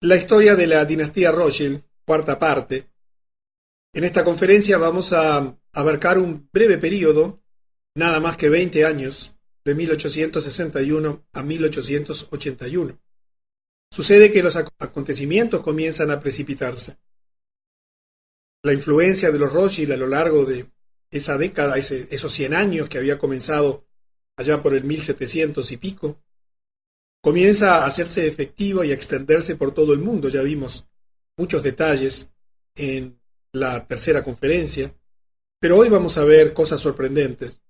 La historia de la dinastía Rothschild, cuarta parte. En esta conferencia vamos a abarcar un breve periodo, nada más que 20 años, de 1861 a 1881. Sucede que los acontecimientos comienzan a precipitarse. La influencia de los Rothschild a lo largo de esa década, esos 100 años que había comenzado allá por el 1700 y pico, comienza a hacerse efectiva y a extenderse por todo el mundo. Ya vimos muchos detalles en la tercera conferencia, pero hoy vamos a ver cosas sorprendentes.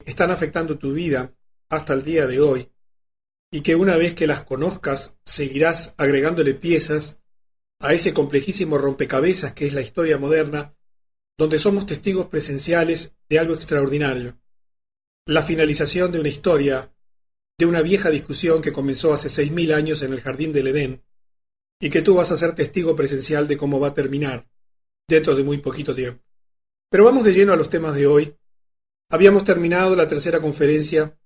Están afectando tu vida hasta el día de hoy y que una vez que las conozcas seguirás agregándole piezas a ese complejísimo rompecabezas que es la historia moderna, donde somos testigos presenciales de algo extraordinario. La finalización de una historia, de una vieja discusión que comenzó hace 6.000 años en el Jardín del Edén y que tú vas a ser testigo presencial de cómo va a terminar dentro de muy poquito tiempo. Pero vamos de lleno a los temas de hoy. Habíamos terminado la tercera conferencia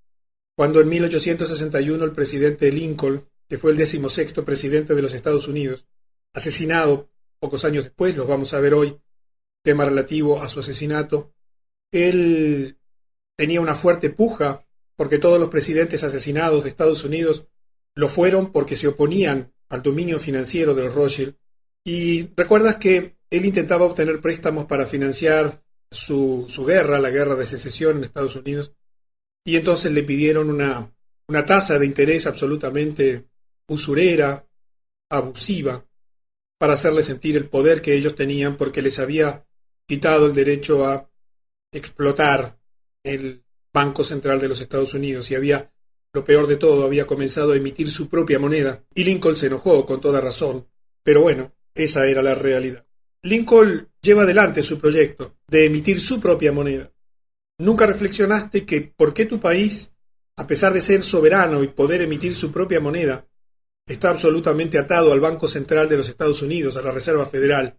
cuando en 1861 el presidente Lincoln, que fue el 16º presidente de los Estados Unidos, asesinado pocos años después, los vamos a ver hoy, tema relativo a su asesinato. Él tenía una fuerte puja porque todos los presidentes asesinados de Estados Unidos lo fueron porque se oponían al dominio financiero de los Rothschild. Y recuerdas que él intentaba obtener préstamos para financiar su guerra, la guerra de secesión en Estados Unidos, y entonces le pidieron una tasa de interés absolutamente usurera, abusiva, para hacerle sentir el poder que ellos tenían porque les había quitado el derecho a explotar el Banco Central de los Estados Unidos y había, lo peor de todo, había comenzado a emitir su propia moneda. Y Lincoln se enojó con toda razón, pero bueno, esa era la realidad. Lincoln lleva adelante su proyecto de emitir su propia moneda. ¿Nunca reflexionaste que por qué tu país, a pesar de ser soberano y poder emitir su propia moneda, está absolutamente atado al Banco Central de los Estados Unidos, a la Reserva Federal?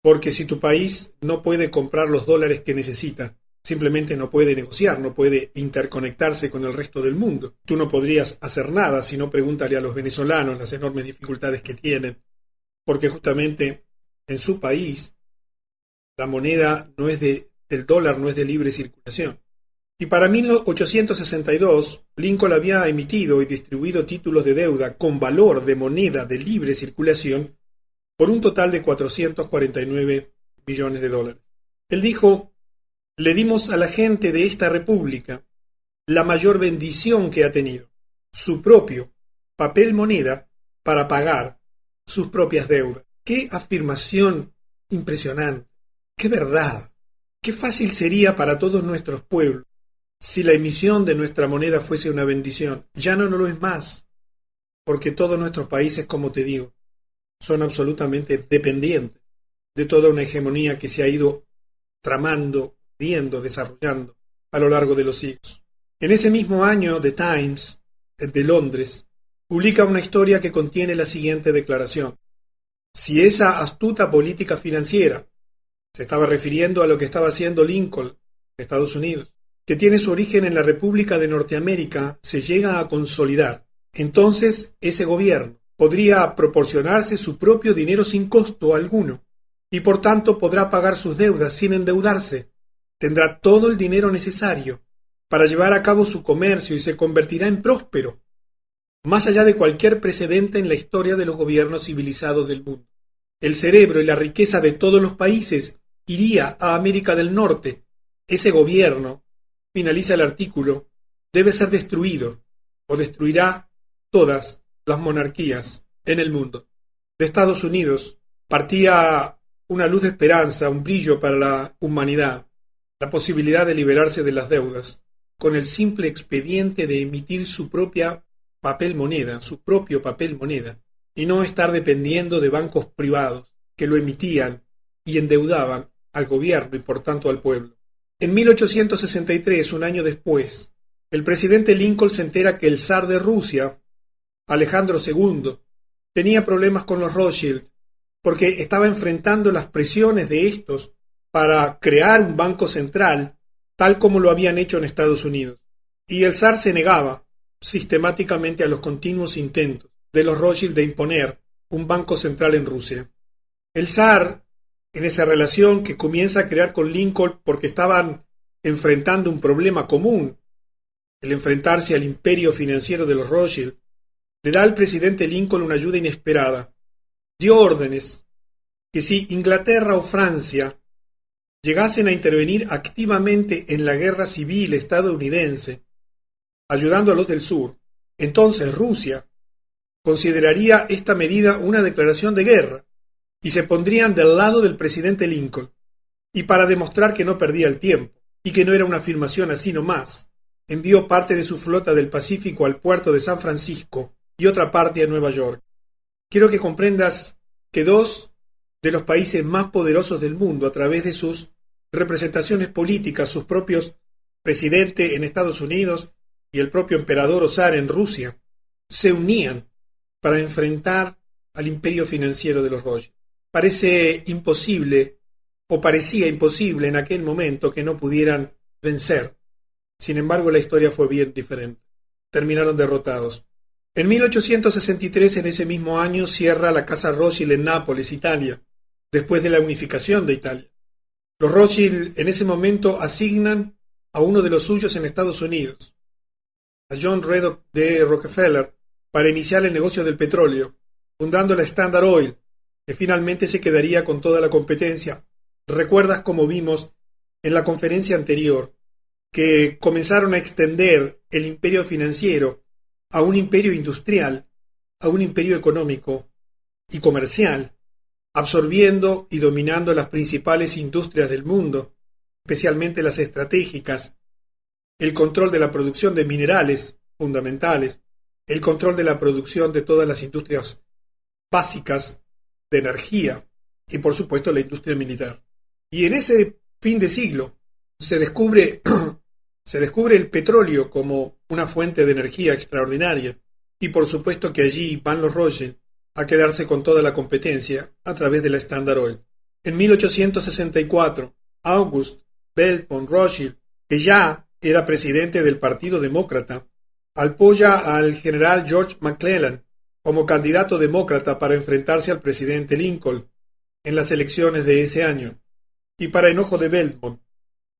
Porque si tu país no puede comprar los dólares que necesita, simplemente no puede negociar, no puede interconectarse con el resto del mundo. Tú no podrías hacer nada, si no pregúntale a los venezolanos las enormes dificultades que tienen, porque justamente en su país la moneda el dólar no es de libre circulación. Y para 1862, Lincoln había emitido y distribuido títulos de deuda con valor de moneda de libre circulación por un total de 449 millones de dólares. Él dijo: le dimos a la gente de esta república la mayor bendición que ha tenido, su propio papel moneda para pagar sus propias deudas. ¡Qué afirmación impresionante! ¡Qué verdad! ¡Qué fácil sería para todos nuestros pueblos si la emisión de nuestra moneda fuese una bendición! Ya no lo es más, porque todos nuestros países, como te digo, son absolutamente dependientes de toda una hegemonía que se ha ido tramando, desarrollando a lo largo de los siglos. En ese mismo año, The Times, de Londres, publica una historia que contiene la siguiente declaración: si esa astuta política financiera, se estaba refiriendo a lo que estaba haciendo Lincoln en Estados Unidos, que tiene su origen en la República de Norteamérica, se llega a consolidar, entonces ese gobierno podría proporcionarse su propio dinero sin costo alguno, y por tanto podrá pagar sus deudas sin endeudarse. Tendrá todo el dinero necesario para llevar a cabo su comercio y se convertirá en próspero, más allá de cualquier precedente en la historia de los gobiernos civilizados del mundo. El cerebro y la riqueza de todos los países iría a América del Norte. Ese gobierno, finaliza el artículo, debe ser destruido o destruirá todas las monarquías en el mundo. De Estados Unidos partía una luz de esperanza, un brillo para la humanidad, la posibilidad de liberarse de las deudas, con el simple expediente de emitir su propia papel moneda, su propio papel moneda, y no estar dependiendo de bancos privados que lo emitían y endeudaban al gobierno y por tanto al pueblo. En 1863, un año después, el presidente Lincoln se entera que el zar de Rusia, Alejandro II, tenía problemas con los Rothschild porque estaba enfrentando las presiones de estos para crear un banco central tal como lo habían hecho en Estados Unidos. Y el zar se negaba sistemáticamente a los continuos intentos de los Rothschild de imponer un banco central en Rusia. El zar, en esa relación que comienza a crear con Lincoln porque estaban enfrentando un problema común, el enfrentarse al imperio financiero de los Rothschild, le da al presidente Lincoln una ayuda inesperada. Dio órdenes que si Inglaterra o Francia llegasen a intervenir activamente en la guerra civil estadounidense, ayudando a los del sur, entonces Rusia consideraría esta medida una declaración de guerra y se pondrían del lado del presidente Lincoln. Y para demostrar que no perdía el tiempo y que no era una afirmación así nomás, envió parte de su flota del Pacífico al puerto de San Francisco y otra parte a Nueva York. Quiero que comprendas que dos de los países más poderosos del mundo, a través de sus representaciones políticas, sus propios presidentes en Estados Unidos y el propio emperador o zar en Rusia, se unían para enfrentar al imperio financiero de los Rothschild. Parece imposible, o parecía imposible en aquel momento, que no pudieran vencer. Sin embargo, la historia fue bien diferente. Terminaron derrotados. En 1863, en ese mismo año, cierra la Casa Rothschild en Nápoles, Italia, después de la unificación de Italia. Los Rothschild en ese momento asignan a uno de los suyos en Estados Unidos, a John Reddock de Rockefeller, para iniciar el negocio del petróleo, fundando la Standard Oil, que finalmente se quedaría con toda la competencia. ¿Recuerdas cómo vimos en la conferencia anterior que comenzaron a extender el imperio financiero a un imperio industrial, a un imperio económico y comercial, absorbiendo y dominando las principales industrias del mundo, especialmente las estratégicas, el control de la producción de minerales fundamentales, el control de la producción de todas las industrias básicas de energía y, por supuesto, la industria militar. Y en ese fin de siglo se descubre el petróleo como una fuente de energía extraordinaria, y por supuesto que allí van los Rothschild a quedarse con toda la competencia a través de la Standard Oil. En 1864, August Belpon Rothschild, que ya era presidente del Partido Demócrata, apoya al general George McClellan como candidato demócrata para enfrentarse al presidente Lincoln en las elecciones de ese año. Y para enojo de Belpon,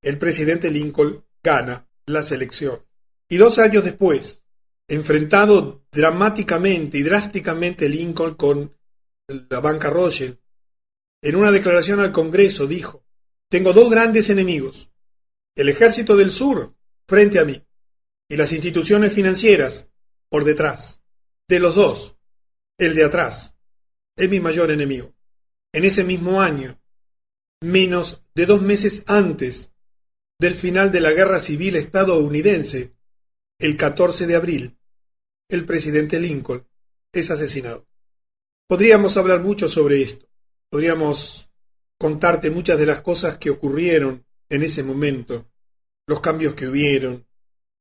el presidente Lincoln gana las elecciones. Y 2 años después, enfrentado dramáticamente y drásticamente Lincoln con la banca Rothschild, en una declaración al Congreso dijo: «Tengo 2 grandes enemigos, el ejército del sur frente a mí y las instituciones financieras por detrás. De los 2, el de atrás es mi mayor enemigo». En ese mismo año, menos de 2 meses antes del final de la Guerra Civil estadounidense, el 14 de abril, el presidente Lincoln es asesinado. Podríamos hablar mucho sobre esto. Podríamos contarte muchas de las cosas que ocurrieron en ese momento, los cambios que hubieron,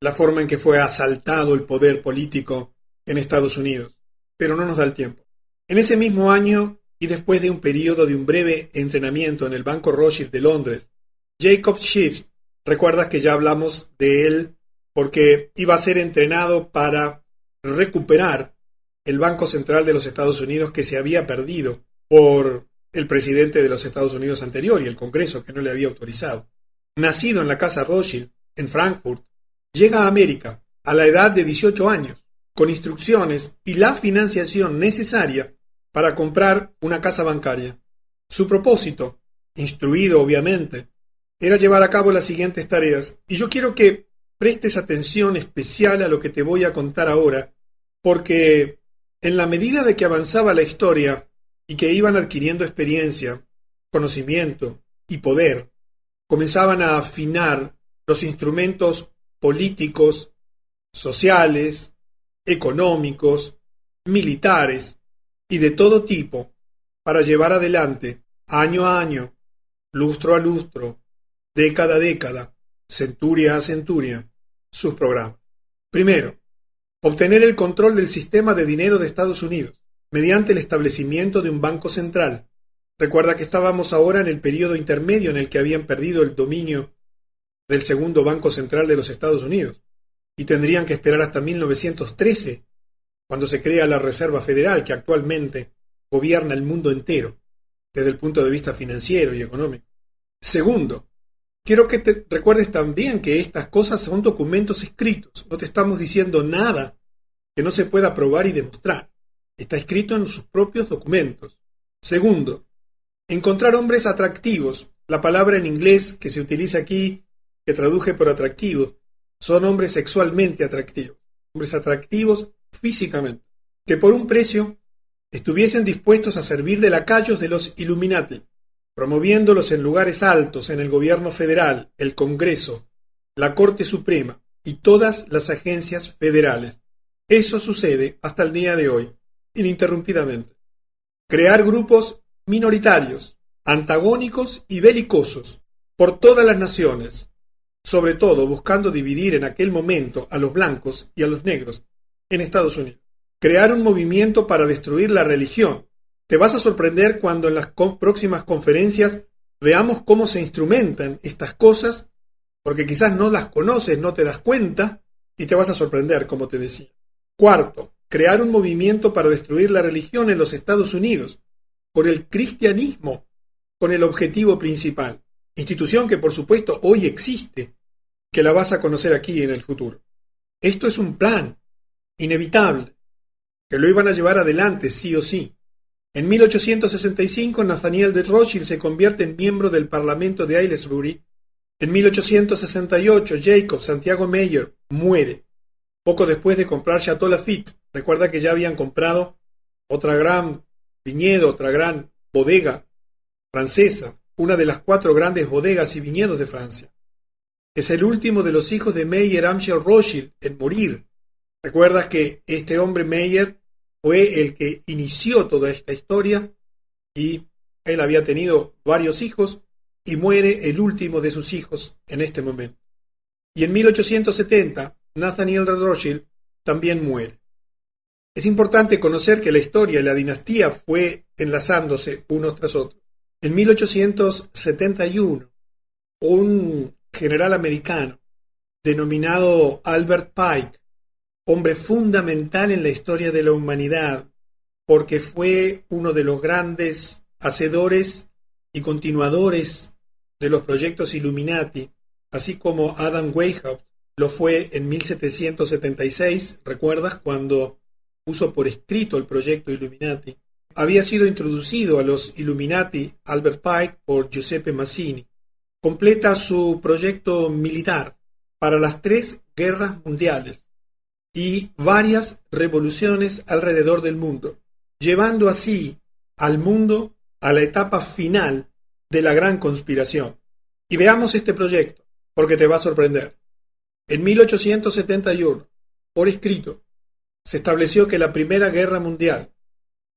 la forma en que fue asaltado el poder político en Estados Unidos, pero no nos da el tiempo. En ese mismo año, y después de un periodo de un breve entrenamiento en el Banco Rothschild de Londres, Jacob Schiff, recuerdas que ya hablamos de él porque iba a ser entrenado para recuperar el Banco Central de los Estados Unidos, que se había perdido por el presidente de los Estados Unidos anterior y el Congreso que no le había autorizado. Nacido en la Casa Rothschild, en Frankfurt, llega a América a la edad de 18 años, con instrucciones y la financiación necesaria para comprar una casa bancaria. Su propósito, instruido obviamente, era llevar a cabo las siguientes tareas, y yo quiero que prestes atención especial a lo que te voy a contar ahora, porque en la medida de que avanzaba la historia y que iban adquiriendo experiencia, conocimiento y poder, comenzaban a afinar los instrumentos políticos, sociales, económicos, militares y de todo tipo para llevar adelante, año a año, lustro a lustro, década a década, centuria a centuria, sus programas. Primero, obtener el control del sistema de dinero de Estados Unidos mediante el establecimiento de un banco central. Recuerda que estábamos ahora en el periodo intermedio en el que habían perdido el dominio del segundo Banco Central de los Estados Unidos y tendrían que esperar hasta 1913, cuando se crea la Reserva Federal, que actualmente gobierna el mundo entero, desde el punto de vista financiero y económico. Segundo, quiero que te recuerdes también que estas cosas son documentos escritos. No te estamos diciendo nada que no se pueda probar y demostrar. Está escrito en sus propios documentos. Segundo, encontrar hombres atractivos. La palabra en inglés que se utiliza aquí, que traduje por atractivos, son hombres sexualmente atractivos. Hombres atractivos físicamente, que por un precio estuviesen dispuestos a servir de lacayos de los Illuminati, promoviéndolos en lugares altos en el gobierno federal, el Congreso, la Corte Suprema y todas las agencias federales. Eso sucede hasta el día de hoy, ininterrumpidamente. Crear grupos minoritarios, antagónicos y belicosos por todas las naciones, sobre todo buscando dividir en aquel momento a los blancos y a los negros en Estados Unidos. Crear un movimiento para destruir la religión. Te vas a sorprender cuando en las próximas conferencias veamos cómo se instrumentan estas cosas, porque quizás no las conoces, no te das cuenta, y te vas a sorprender, como te decía. Cuarto, crear un movimiento para destruir la religión en los Estados Unidos, con el cristianismo, con el objetivo principal. Institución que por supuesto hoy existe, que la vas a conocer aquí en el futuro. Esto es un plan inevitable, que lo iban a llevar adelante sí o sí. En 1865 Nathaniel de Rothschild se convierte en miembro del Parlamento de Aylesbury. En 1868 Jacob Santiago Meyer muere, poco después de comprar Chateau Lafite. Recuerda que ya habían comprado otra gran viñedo, otra gran bodega francesa, una de las 4 grandes bodegas y viñedos de Francia. Es el último de los hijos de Meyer Amschel Rothschild en morir. Recuerdas que este hombre Meyer fue el que inició toda esta historia y él había tenido varios hijos y muere el último de sus hijos en este momento. Y en 1870 Nathaniel de Rothschild también muere. Es importante conocer que la historia y la dinastía fue enlazándose unos tras otros. En 1871, un general americano denominado Albert Pike, hombre fundamental en la historia de la humanidad, porque fue uno de los grandes hacedores y continuadores de los proyectos Illuminati, así como Adam Weishaupt lo fue en 1776, ¿recuerdas? Cuando puso por escrito el proyecto Illuminati. Había sido introducido a los Illuminati Albert Pike por Giuseppe Mazzini. Completa su proyecto militar para las 3 guerras mundiales y varias revoluciones alrededor del mundo, llevando así al mundo a la etapa final de la gran conspiración. Y veamos este proyecto, porque te va a sorprender. En 1871, por escrito, se estableció que la Primera Guerra Mundial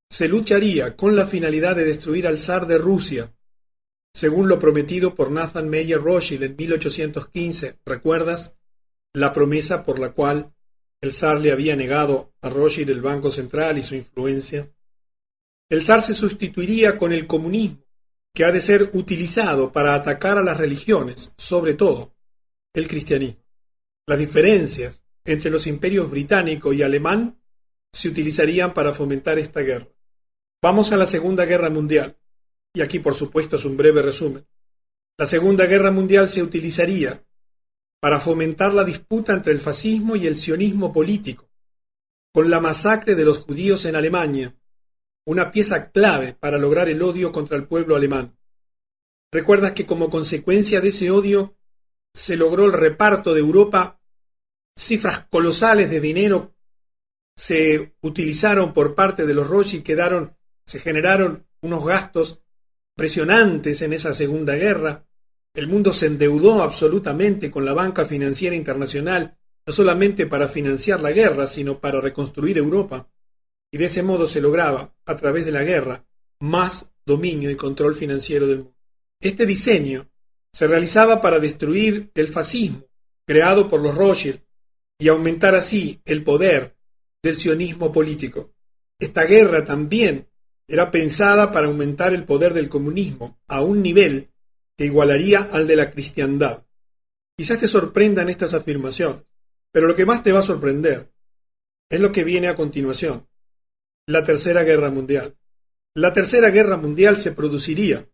se lucharía con la finalidad de destruir al zar de Rusia, según lo prometido por Nathan Meyer Rothschild en 1815. ¿Recuerdas? La promesa por la cual el zar le había negado a Rothschild el Banco Central y su influencia. El zar se sustituiría con el comunismo, que ha de ser utilizado para atacar a las religiones, sobre todo el cristianismo. Las diferencias entre los imperios británico y alemán se utilizarían para fomentar esta guerra. Vamos a la Segunda Guerra Mundial, y aquí por supuesto es un breve resumen. La Segunda Guerra Mundial se utilizaría para fomentar la disputa entre el fascismo y el sionismo político, con la masacre de los judíos en Alemania, una pieza clave para lograr el odio contra el pueblo alemán. ¿Recuerdas que como consecuencia de ese odio se logró el reparto de Europa? Cifras colosales de dinero se utilizaron por parte de los Rothschild, se generaron unos gastos impresionantes en esa Segunda Guerra. El mundo se endeudó absolutamente con la banca financiera internacional, no solamente para financiar la guerra, sino para reconstruir Europa. Y de ese modo se lograba, a través de la guerra, más dominio y control financiero del mundo. Este diseño se realizaba para destruir el fascismo, creado por los Rothschild, y aumentar así el poder del sionismo político. Esta guerra también era pensada para aumentar el poder del comunismo a un nivel que igualaría al de la cristiandad. Quizás te sorprendan estas afirmaciones, pero lo que más te va a sorprender es lo que viene a continuación, la Tercera Guerra Mundial. La Tercera Guerra Mundial se produciría,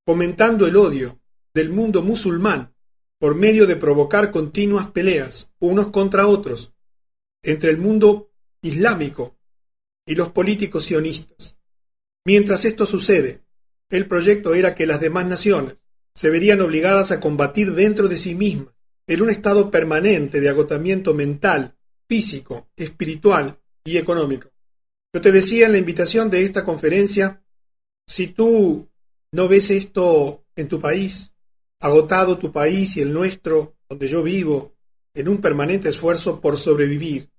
fomentando el odio del mundo musulmán por medio de provocar continuas peleas unos contra otros entre el mundo islámico y los políticos sionistas. Mientras esto sucede, el proyecto era que las demás naciones se verían obligadas a combatir dentro de sí mismas, en un estado permanente de agotamiento mental, físico, espiritual y económico. Yo te decía en la invitación de esta conferencia, si tú no ves esto en tu país, agotado tu país y el nuestro, donde yo vivo, en un permanente esfuerzo por sobrevivir,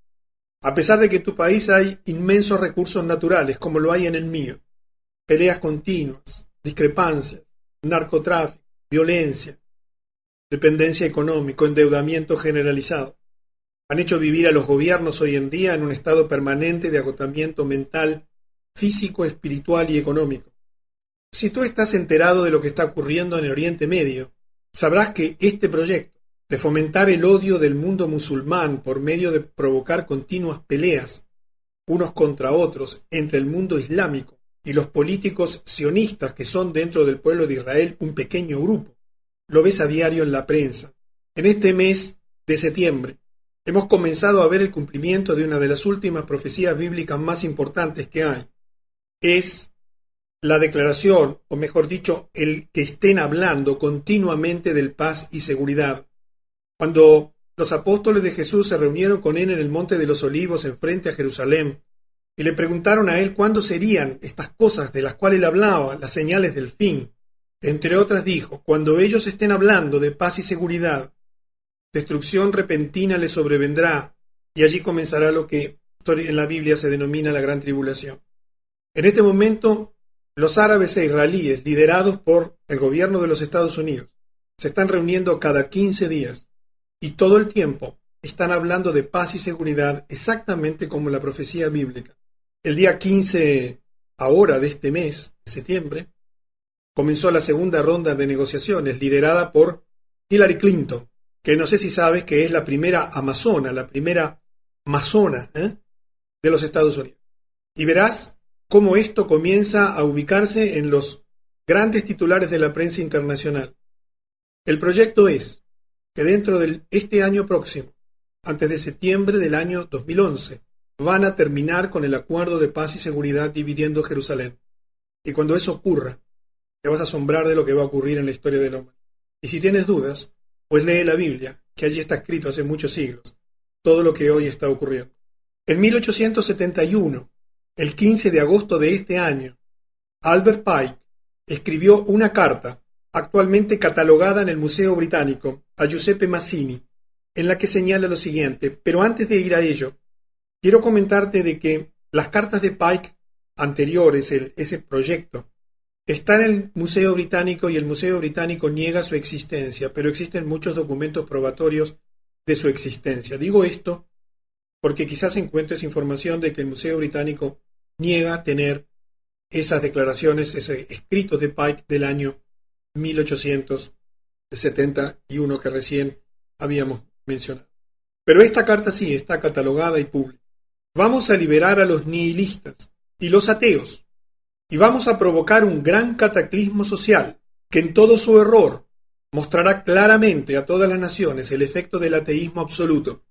a pesar de que en tu país hay inmensos recursos naturales, como lo hay en el mío, peleas continuas, discrepancias, narcotráfico, violencia, dependencia económica, endeudamiento generalizado, han hecho vivir a los gobiernos hoy en día en un estado permanente de agotamiento mental, físico, espiritual y económico. Si tú estás enterado de lo que está ocurriendo en el Oriente Medio, sabrás que este proyecto de fomentar el odio del mundo musulmán por medio de provocar continuas peleas unos contra otros entre el mundo islámico y los políticos sionistas que son dentro del pueblo de Israel un pequeño grupo, lo ves a diario en la prensa. En este mes de septiembre hemos comenzado a ver el cumplimiento de una de las últimas profecías bíblicas más importantes que hay. Es la declaración, o mejor dicho, el que estén hablando continuamente del paz y seguridad. Cuando los apóstoles de Jesús se reunieron con él en el Monte de los Olivos enfrente a Jerusalén y le preguntaron a él cuándo serían estas cosas de las cuales él hablaba, las señales del fin, entre otras dijo, cuando ellos estén hablando de paz y seguridad, destrucción repentina les sobrevendrá y allí comenzará lo que en la Biblia se denomina la Gran Tribulación. En este momento, los árabes e israelíes, liderados por el gobierno de los Estados Unidos, se están reuniendo cada 15 días y todo el tiempo están hablando de paz y seguridad exactamente como la profecía bíblica. El día 15 ahora de este mes, de septiembre, comenzó la segunda ronda de negociaciones liderada por Hillary Clinton, que no sé si sabes que es la primera amazona, la primera masona de los Estados Unidos. Y verás cómo esto comienza a ubicarse en los grandes titulares de la prensa internacional. El proyecto es que dentro de este año próximo, antes de septiembre del año 2011, van a terminar con el acuerdo de paz y seguridad dividiendo Jerusalén. Y cuando eso ocurra, te vas a asombrar de lo que va a ocurrir en la historia del hombre. Y si tienes dudas, pues lee la Biblia, que allí está escrito hace muchos siglos, todo lo que hoy está ocurriendo. En 1871, el 15 de agosto de este año, Albert Pike escribió una carta, actualmente catalogada en el Museo Británico, a Giuseppe Mazzini, en la que señala lo siguiente, pero antes de ir a ello, quiero comentarte de que las cartas de Pike anteriores, ese proyecto, está en el Museo Británico y el Museo Británico niega su existencia, pero existen muchos documentos probatorios de su existencia. Digo esto porque quizás encuentres información de que el Museo Británico niega tener esas declaraciones, ese escrito de Pike del año 1871 que recién habíamos mencionado. Pero esta carta sí está catalogada y pública. Vamos a liberar a los nihilistas y los ateos, y vamos a provocar un gran cataclismo social que en todo su error mostrará claramente a todas las naciones el efecto del ateísmo absoluto,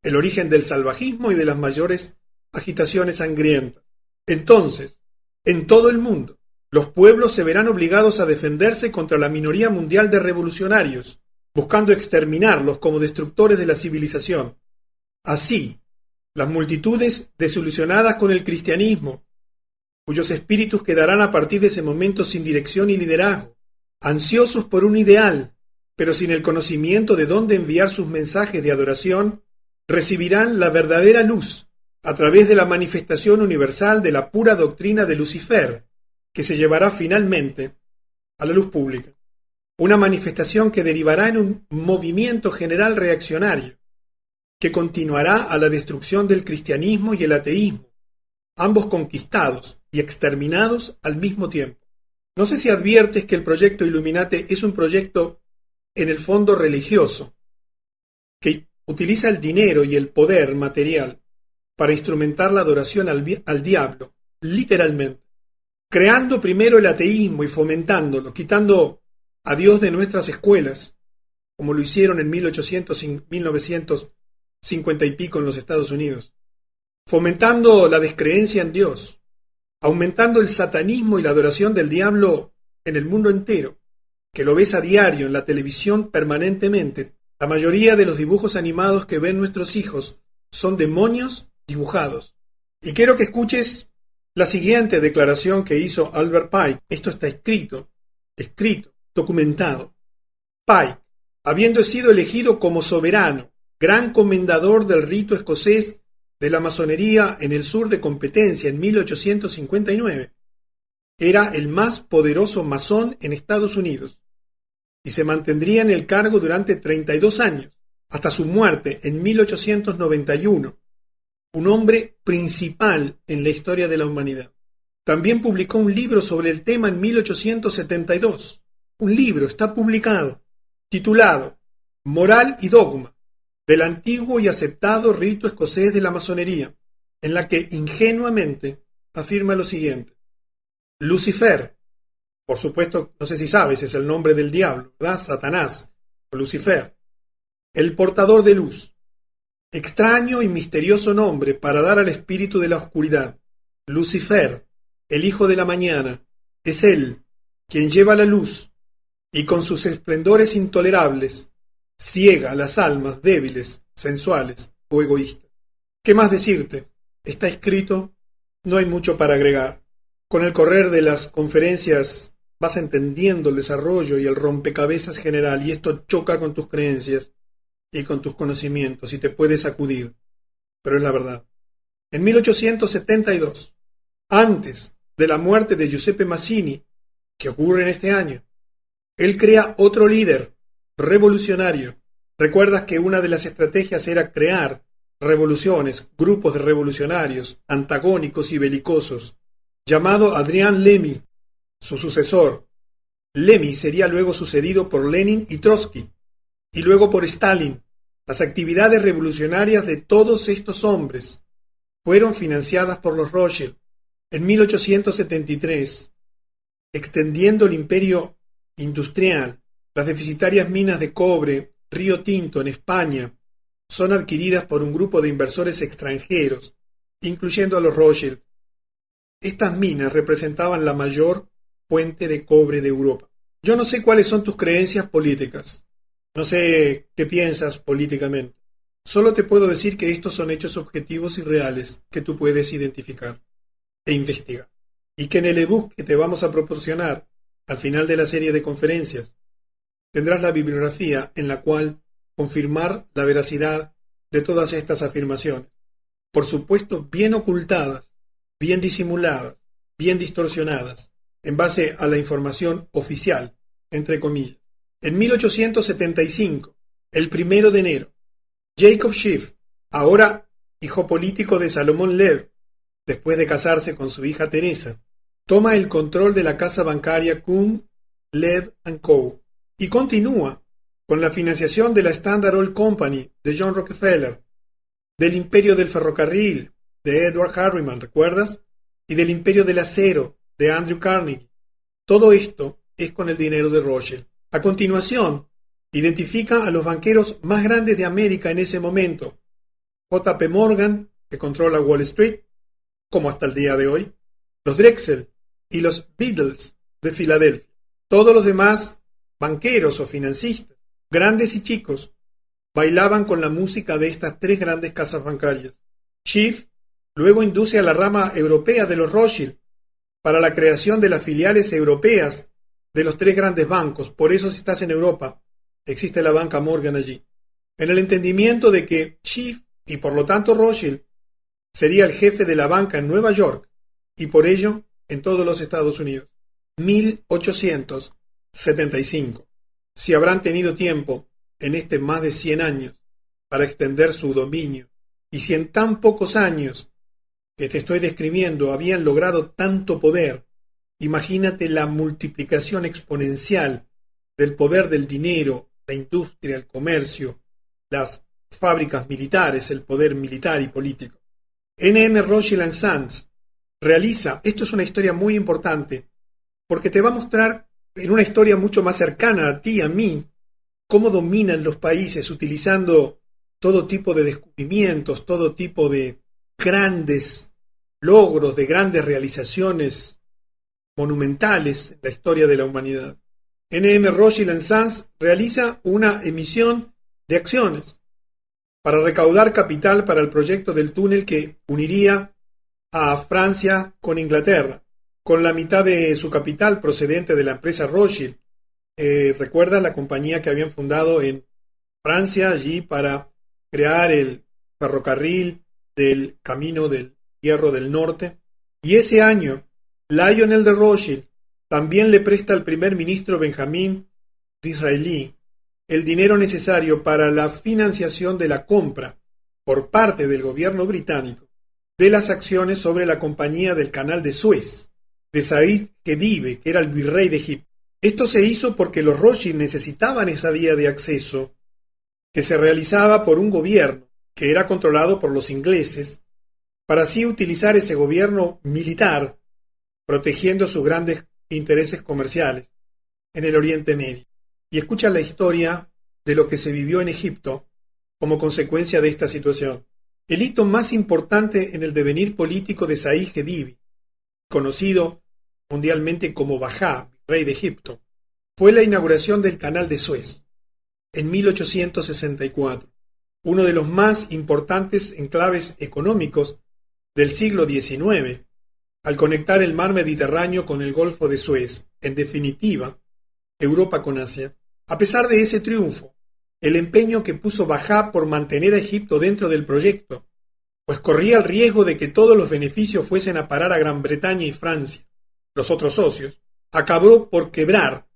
el origen del salvajismo y de las mayores agitaciones sangrientas. Entonces, en todo el mundo, los pueblos se verán obligados a defenderse contra la minoría mundial de revolucionarios, buscando exterminarlos como destructores de la civilización. Así, las multitudes desilusionadas con el cristianismo, cuyos espíritus quedarán a partir de ese momento sin dirección y liderazgo, ansiosos por un ideal, pero sin el conocimiento de dónde enviar sus mensajes de adoración, recibirán la verdadera luz a través de la manifestación universal de la pura doctrina de Lucifer, que se llevará finalmente a la luz pública. Una manifestación que derivará en un movimiento general reaccionario, que continuará a la destrucción del cristianismo y el ateísmo, ambos conquistados y exterminados al mismo tiempo. No sé si adviertes que el proyecto Illuminati es un proyecto en el fondo religioso, que utiliza el dinero y el poder material para instrumentar la adoración al diablo, literalmente. creando primero el ateísmo y fomentándolo, quitando a Dios de nuestras escuelas, como lo hicieron en 1950 y pico en los Estados Unidos, fomentando la descreencia en Dios, aumentando el satanismo y la adoración del diablo en el mundo entero, que lo ves a diario en la televisión permanentemente. La mayoría de los dibujos animados que ven nuestros hijos son demonios dibujados. Y quiero que escuches la siguiente declaración que hizo Albert Pike. Esto está escrito, documentado. Pike, habiendo sido elegido como soberano, gran comendador del rito escocés de la masonería en el sur de Competencia en 1859, era el más poderoso masón en Estados Unidos y se mantendría en el cargo durante 32 años, hasta su muerte en 1891, un hombre principal en la historia de la humanidad. También publicó un libro sobre el tema en 1872. Un libro está publicado, titulado Moral y Dogma, del antiguo y aceptado rito escocés de la masonería, en la que ingenuamente afirma lo siguiente. Lucifer, por supuesto, no sé si sabes, es el nombre del diablo, ¿verdad? Satanás, o Lucifer, el portador de luz. Extraño y misterioso nombre para dar al espíritu de la oscuridad. Lucifer, el hijo de la mañana, es él quien lleva la luz y con sus esplendores intolerables ciega las almas débiles, sensuales o egoístas. ¿Qué más decirte? Está escrito, no hay mucho para agregar. Con el correr de las conferencias vas entendiendo el desarrollo y el rompecabezas general, y esto choca con tus creencias y con tus conocimientos y te puede sacudir, pero es la verdad. En 1872, antes de la muerte de Giuseppe Mazzini, que ocurre en este año, él crea otro líder revolucionario. ¿Recuerdas que una de las estrategias era crear revoluciones, grupos de revolucionarios antagónicos y belicosos, llamado Adrián Lemmy, su sucesor? Lemmy sería luego sucedido por Lenin y Trotsky, y luego por Stalin. Las actividades revolucionarias de todos estos hombres fueron financiadas por los Rothschild. En 1873, extendiendo el imperio industrial, las deficitarias minas de cobre Río Tinto en España son adquiridas por un grupo de inversores extranjeros, incluyendo a los Rothschild. Estas minas representaban la mayor fuente de cobre de Europa. Yo no sé cuáles son tus creencias políticas. No sé qué piensas políticamente. Solo te puedo decir que estos son hechos objetivos y reales que tú puedes identificar e investigar. Y que en el ebook que te vamos a proporcionar al final de la serie de conferencias tendrás la bibliografía en la cual confirmar la veracidad de todas estas afirmaciones. Por supuesto, bien ocultadas, bien disimuladas, bien distorsionadas, en base a la información oficial, entre comillas. En 1875, el 1 de enero, Jacob Schiff, ahora hijo político de Salomón Lev, después de casarse con su hija Teresa, toma el control de la casa bancaria Kuhn, Lev & Co. y continúa con la financiación de la Standard Oil Company de John Rockefeller, del imperio del ferrocarril de Edward Harriman, ¿recuerdas? Y del imperio del acero de Andrew Carnegie. Todo esto es con el dinero de Rothschild. A continuación, identifica a los banqueros más grandes de América en ese momento. J. P. Morgan, que controla Wall Street, como hasta el día de hoy, los Drexel y los Beatles de Filadelfia. Todos los demás banqueros o financistas, grandes y chicos, bailaban con la música de estas tres grandes casas bancarias. Schiff luego induce a la rama europea de los Rothschild para la creación de las filiales europeas de los tres grandes bancos. Por eso, si estás en Europa, existe la banca Morgan allí, en el entendimiento de que Schiff y por lo tanto Rothschild sería el jefe de la banca en Nueva York y por ello en todos los Estados Unidos. 1875. Si habrán tenido tiempo en más de 100 años para extender su dominio, y si en tan pocos años que te estoy describiendo habían logrado tanto poder, imagínate la multiplicación exponencial del poder del dinero, la industria, el comercio, las fábricas militares, el poder militar y político. N.M. Rothschild & Sons realiza, esto es una historia muy importante, porque te va a mostrar en una historia mucho más cercana a ti, a mí, cómo dominan los países utilizando todo tipo de descubrimientos, todo tipo de grandes logros, de grandes realizaciones monumentales en la historia de la humanidad. N.M. Rothschild & Sons realiza una emisión de acciones para recaudar capital para el proyecto del túnel que uniría a Francia con Inglaterra, con la mitad de su capital procedente de la empresa Rothschild. Recuerda la compañía que habían fundado en Francia allí para crear el ferrocarril del Camino del Hierro del Norte. Y ese año, Lionel de Rothschild también le presta al primer ministro Benjamín Disraeli el dinero necesario para la financiación de la compra por parte del gobierno británico de las acciones sobre la Compañía del Canal de Suez, de Said Khedive, que era el virrey de Egipto. Esto se hizo porque los Rothschild necesitaban esa vía de acceso que se realizaba por un gobierno que era controlado por los ingleses, para así utilizar ese gobierno militar protegiendo sus grandes intereses comerciales en el Oriente Medio. Y escucha la historia de lo que se vivió en Egipto como consecuencia de esta situación. El hito más importante en el devenir político de Said Khedive, conocido mundialmente como Bajá, rey de Egipto, fue la inauguración del Canal de Suez en 1864, uno de los más importantes enclaves económicos del siglo XIX, al conectar el mar Mediterráneo con el Golfo de Suez, en definitiva, Europa con Asia. A pesar de ese triunfo, el empeño que puso Bajá por mantener a Egipto dentro del proyecto, pues corría el riesgo de que todos los beneficios fuesen a parar a Gran Bretaña y Francia, los otros socios, acabó por quebrar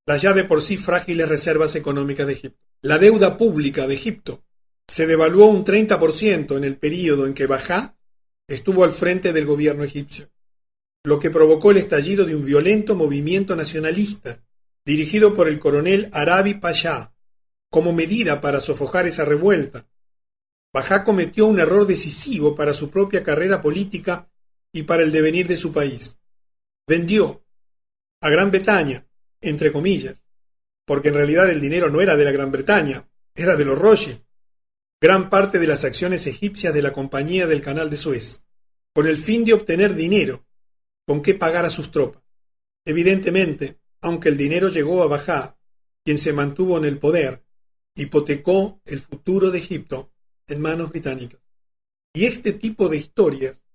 las ya de por sí frágiles reservas económicas de Egipto. La deuda pública de Egipto se devaluó un 30% en el período en que Bajá estuvo al frente del gobierno egipcio, lo que provocó el estallido de un violento movimiento nacionalista dirigido por el coronel Arabi Pasha. Como medida para sofocar esa revuelta, Bajá cometió un error decisivo para su propia carrera política y para el devenir de su país. Vendió a Gran Bretaña, entre comillas, porque en realidad el dinero no era de la Gran Bretaña, era de los Rothschild, gran parte de las acciones egipcias de la Compañía del Canal de Suez, con el fin de obtener dinero con que pagar a sus tropas. Evidentemente, aunque el dinero llegó a Bajá, quien se mantuvo en el poder, hipotecó el futuro de Egipto en manos británicas. Y este tipo de historias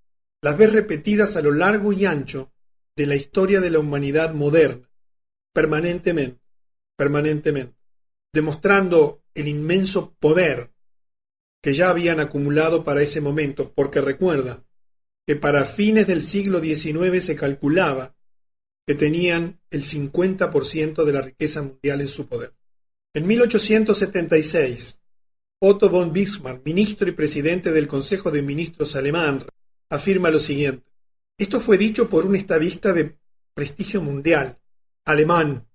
las ves repetidas a lo largo y ancho de la historia de la humanidad moderna, permanentemente, demostrando el inmenso poder que ya habían acumulado para ese momento, porque recuerda que para fines del siglo XIX se calculaba que tenían el 50% de la riqueza mundial en su poder. En 1876, Otto von Bismarck, ministro y presidente del Consejo de Ministros alemán, afirma lo siguiente. Esto fue dicho por un estadista de prestigio mundial, alemán,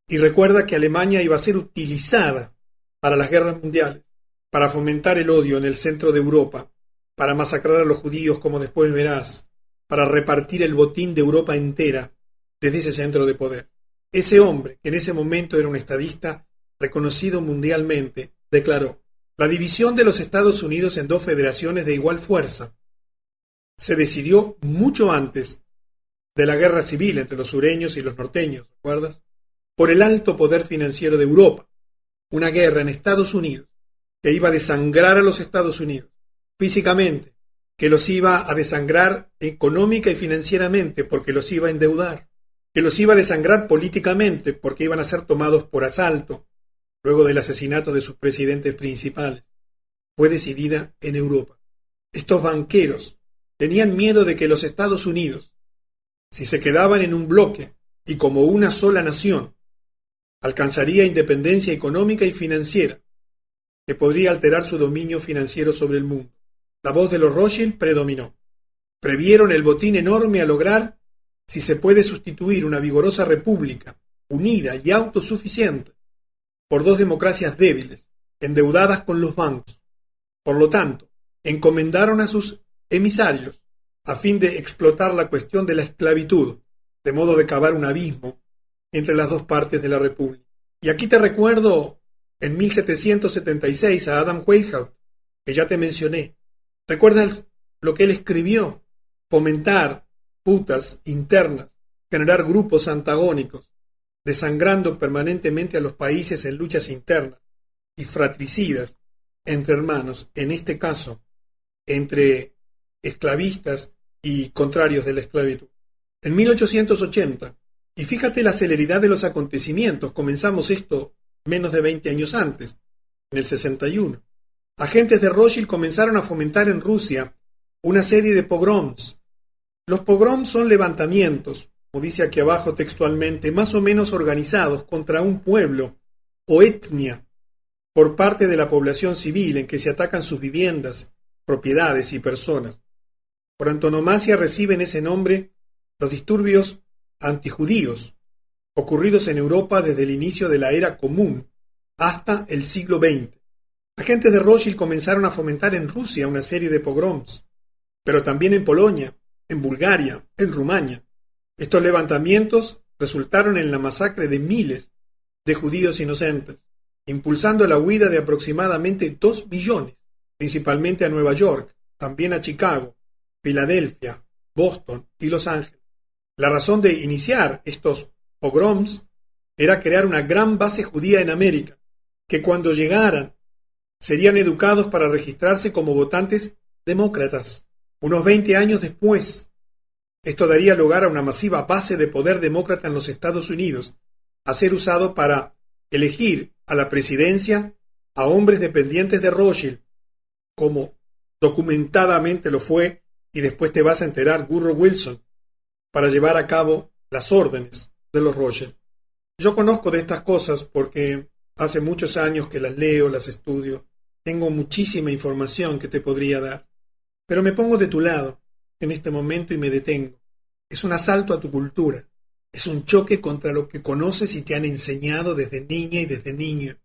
y recuerda que Alemania iba a ser utilizada para las guerras mundiales, para fomentar el odio en el centro de Europa, para masacrar a los judíos, como después verás, para repartir el botín de Europa entera desde ese centro de poder. Ese hombre, que en ese momento era un estadista reconocido mundialmente, declaró: la división de los Estados Unidos en dos federaciones de igual fuerza se decidió mucho antes de la guerra civil entre los sureños y los norteños, ¿recuerdas? Por el alto poder financiero de Europa, una guerra en Estados Unidos que iba a desangrar a los Estados Unidos físicamente, que los iba a desangrar económica y financieramente porque los iba a endeudar, que los iba a desangrar políticamente porque iban a ser tomados por asalto luego del asesinato de sus presidentes principales, fue decidida en Europa. Estos banqueros tenían miedo de que los Estados Unidos, si se quedaban en un bloque y como una sola nación, alcanzaría independencia económica y financiera, que podría alterar su dominio financiero sobre el mundo. La voz de los Rothschild predominó. Previeron el botín enorme a lograr si se puede sustituir una vigorosa república, unida y autosuficiente, por dos democracias débiles, endeudadas con los bancos. Por lo tanto, encomendaron a sus emisarios a fin de explotar la cuestión de la esclavitud, de modo de cavar un abismo entre las dos partes de la República. Y aquí te recuerdo en 1776 a Adam Weishaupt, que ya te mencioné. ¿Recuerdas lo que él escribió? Fomentar putas internas, generar grupos antagónicos, desangrando permanentemente a los países en luchas internas y fratricidas entre hermanos, en este caso, entre esclavistas y contrarios de la esclavitud. En 1880, y fíjate la celeridad de los acontecimientos, comenzamos esto menos de 20 años antes, en el 61. Agentes de Rothschild comenzaron a fomentar en Rusia una serie de pogroms. Los pogroms son levantamientos, como dice aquí abajo textualmente, más o menos organizados contra un pueblo o etnia por parte de la población civil en que se atacan sus viviendas, propiedades y personas. Por antonomasia reciben ese nombre los disturbios antijudíos, ocurridos en Europa desde el inicio de la era común hasta el siglo XX. Agentes de Rothschild comenzaron a fomentar en Rusia una serie de pogroms, pero también en Polonia, en Bulgaria, en Rumania. Estos levantamientos resultaron en la masacre de miles de judíos inocentes, impulsando la huida de aproximadamente 2 millones, principalmente a Nueva York, también a Chicago, Filadelfia, Boston y Los Ángeles. La razón de iniciar estos pogroms era crear una gran base judía en América, que cuando llegaran serían educados para registrarse como votantes demócratas. Unos 20 años después, esto daría lugar a una masiva base de poder demócrata en los Estados Unidos, a ser usado para elegir a la presidencia a hombres dependientes de Rothschild, como documentadamente lo fue, y después te vas a enterar, Woodrow Wilson, para llevar a cabo las órdenes de los Rothschild. Yo conozco de estas cosas porque hace muchos años que las leo, las estudio, tengo muchísima información que te podría dar, pero me pongo de tu lado en este momento y me detengo. Es un asalto a tu cultura, es un choque contra lo que conoces y te han enseñado desde niña y desde niño,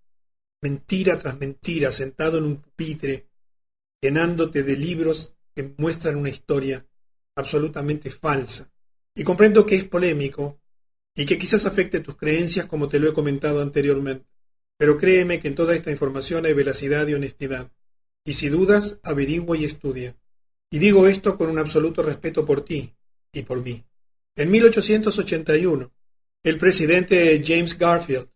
mentira tras mentira, sentado en un pupitre, llenándote de libros que muestran una historia absolutamente falsa. Y comprendo que es polémico y que quizás afecte tus creencias como te lo he comentado anteriormente, pero créeme que en toda esta información hay veracidad y honestidad. Y si dudas, averigua y estudia. Y digo esto con un absoluto respeto por ti y por mí. En 1881, el presidente James Garfield,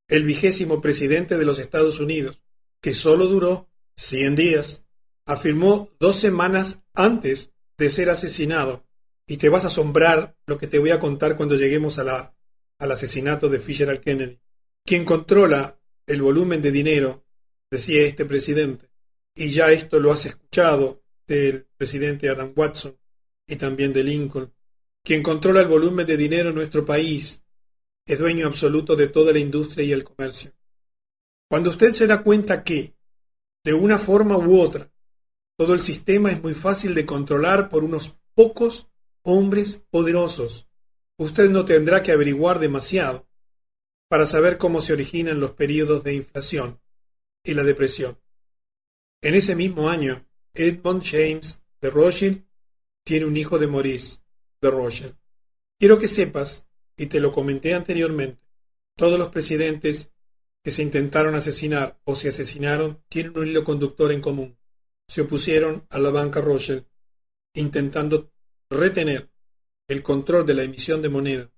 el 20º presidente de los Estados Unidos, que solo duró 100 días, afirmó 2 semanas antes de ser asesinado, y te vas a asombrar lo que te voy a contar cuando lleguemos al asesinato de Fisher al Kennedy. Quien controla el volumen de dinero, decía este presidente, y ya esto lo has escuchado del presidente Adam Watson y también de Lincoln, quien controla el volumen de dinero en nuestro país es dueño absoluto de toda la industria y el comercio. Cuando usted se da cuenta que, de una forma u otra, todo el sistema es muy fácil de controlar por unos pocos hombres poderosos, usted no tendrá que averiguar demasiado para saber cómo se originan los periodos de inflación y la depresión. En ese mismo año, Edmund James de Rothschild tiene un hijo de Maurice de Rothschild. Quiero que sepas, y te lo comenté anteriormente, todos los presidentes que se intentaron asesinar o se asesinaron tienen un hilo conductor en común. Se opusieron a la banca Rothschild, intentando retener el control de la emisión de moneda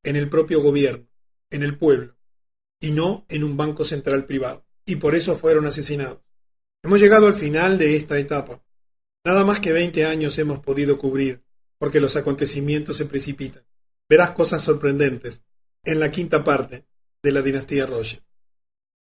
en el propio gobierno, en el pueblo, y no en un banco central privado. Y por eso fueron asesinados. Hemos llegado al final de esta etapa. Nada más que 20 años hemos podido cubrir, porque los acontecimientos se precipitan. Verás cosas sorprendentes en la 5ª parte de la dinastía Rothschild.